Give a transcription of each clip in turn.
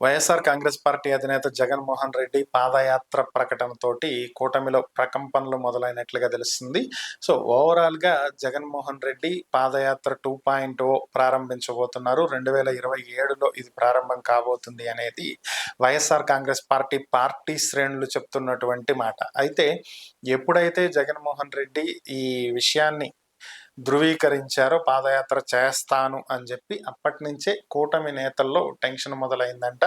YSR Congress party అధినేత జగన్మోహన్ రెడ్డి పాదయాత్ర ప్రకటనతోటి కూటమిలో ప్రకంపనలు మొదలైనట్లుగా తెలుస్తుంది. సో ఓవరాల్గా జగన్మోహన్ రెడ్డి పాదయాత్ర 2.0 ప్రారంభించబోతున్నారు. 2027లో ఇది ప్రారంభం కాబోతుంది అనేది వైఎస్ఆర్ కాంగ్రెస్ పార్టీ శ్రేణులు చెప్తున్నటువంటి మాట. అయితే ఎప్పుడైతే జగన్మోహన్ రెడ్డి ఈ విషయాన్ని ధృవీకరించారో పాదయాత్ర చేస్తాను అని చెప్పి అప్పటి నుంచే కూటమి నేతల్లో టెన్షన్ మొదలైందంట.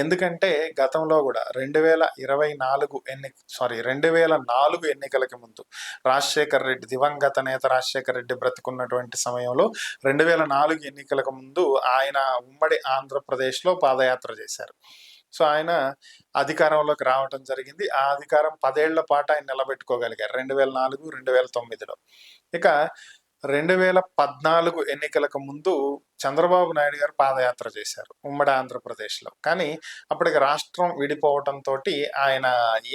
ఎందుకంటే గతంలో కూడా 2004 ఎన్నికలకి ముందు రాజశేఖర్ రెడ్డి, దివంగత నేత రాజశేఖర్ రెడ్డి బ్రతుకున్నటువంటి సమయంలో 2004 ఎన్నికలకు ముందు ఆయన ఉమ్మడి ఆంధ్రప్రదేశ్లో పాదయాత్ర చేశారు. సో ఆయన అధికారంలోకి రావటం జరిగింది. ఆ అధికారం 10 ఏళ్ల పాటు ఆయన నిలబెట్టుకోగలిగారు 2004, 2009లో. ఇక 2014 ఎన్నికలకు ముందు చంద్రబాబు నాయుడు గారు పాదయాత్ర చేశారు ఉమ్మడి ఆంధ్రప్రదేశ్లో. కానీ అప్పటికి రాష్ట్రం విడిపోవటంతో ఆయన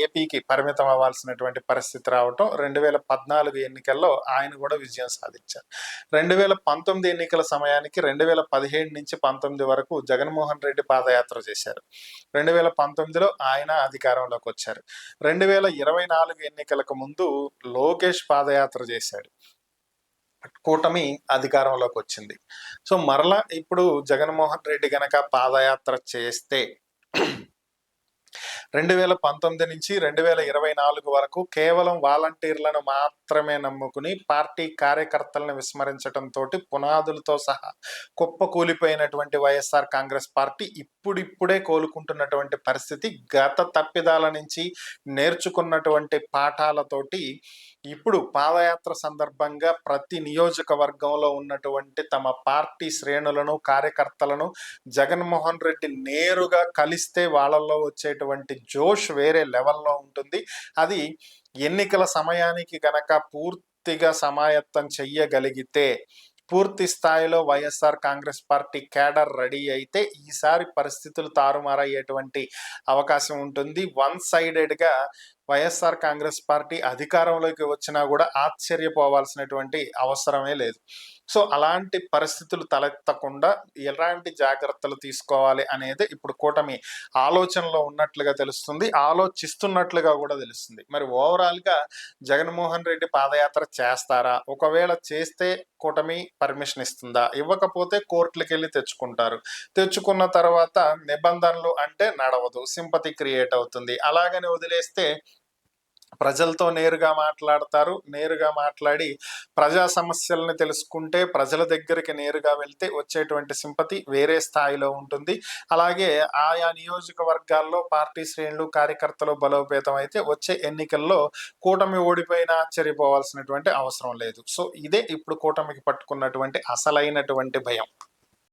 ఏపీకి పరిమితం అవ్వాల్సినటువంటి పరిస్థితి రావటం 2014 ఎన్నికల్లో ఆయన కూడా విజయం సాధించారు. 2019 ఎన్నికల సమయానికి 2017 నుంచి 19 వరకు జగన్మోహన్ రెడ్డి పాదయాత్ర చేశారు. 2019లో ఆయన అధికారంలోకి వచ్చారు. 2024 ఎన్నికలకు ముందు లోకేష్ పాదయాత్ర చేశాడు. కూటమి అధికారంలోకి వచ్చింది. సో మరలా ఇప్పుడు జగన్మోహన్ రెడ్డి గనక పాదయాత్ర చేస్తే 2019 నుంచి 2024 వరకు కేవలం వాలంటీర్లను మాత్రమే నమ్ముకుని పార్టీ కార్యకర్తలను విస్మరించడంతో పునాదులతో సహా కుప్పకూలిపోయినటువంటి వైఎస్ఆర్ కాంగ్రెస్ పార్టీ ఇప్పుడిప్పుడే కోలుకుంటున్నటువంటి పరిస్థితి. గత తప్పిదాల నుంచి నేర్చుకున్నటువంటి పాఠాలతోటి ఇప్పుడు పాదయాత్ర సందర్భంగా ప్రతి నియోజకవర్గంలో ఉన్నటువంటి తమ పార్టీ శ్రేణులను, కార్యకర్తలను జగన్మోహన్ రెడ్డి నేరుగా కలిస్తే వాళ్ళల్లో వచ్చేటువంటి జోష్ వేరే లెవెల్లో ఉంటుంది. అది ఎన్నికల సమయానికి గనక పూర్తిగా సమాయత్తం చెయ్యగలిగితే, పూర్తి స్థాయిలో YSR Congress party cadre ready అయితే ఈసారి పరిస్థితులు తారుమారయ్యేటువంటి అవకాశం ఉంటుంది. వన్ సైడెడ్గా వైఎస్ఆర్ కాంగ్రెస్ పార్టీ అధికారంలోకి వచ్చినా కూడా ఆశ్చర్యపోవాల్సినటువంటి అవసరమే లేదు. సో అలాంటి పరిస్థితులు తలెత్తకుండా ఎలాంటి జాగ్రత్తలు తీసుకోవాలి అనేది ఇప్పుడు కూటమి ఆలోచనలో ఉన్నట్లుగా తెలుస్తుంది, ఆలోచిస్తున్నట్లుగా కూడా తెలుస్తుంది. మరి ఓవరాల్గా జగన్మోహన్ రెడ్డి పాదయాత్ర చేస్తారా? ఒకవేళ చేస్తే కూటమి పర్మిషన్ ఇస్తుందా? ఇవ్వకపోతే కోర్టులకు వెళ్ళి తెచ్చుకుంటారు. తెచ్చుకున్న తర్వాత నిబంధనలు అంటే నడవదు, సింపతి క్రియేట్ అవుతుంది. అలాగని వదిలేస్తే ప్రజలతో నేరుగా మాట్లాడతారు. నేరుగా మాట్లాడి ప్రజా సమస్యలను తెలుసుకుంటే, ప్రజల దగ్గరికి నేరుగా వెళ్తే వచ్చేటువంటి సింపతి వేరే స్థాయిలో ఉంటుంది. అలాగే ఆయా నియోజకవర్గాల్లో పార్టీ శ్రేణులు, కార్యకర్తలు బలోపేతం అయితే వచ్చే ఎన్నికల్లో కూటమి ఓడిపోయినా ఆశ్చర్యపోవాల్సినటువంటి అవసరం లేదు. సో ఇదే ఇప్పుడు కూటమికి పట్టుకున్నటువంటి అసలైనటువంటి భయం.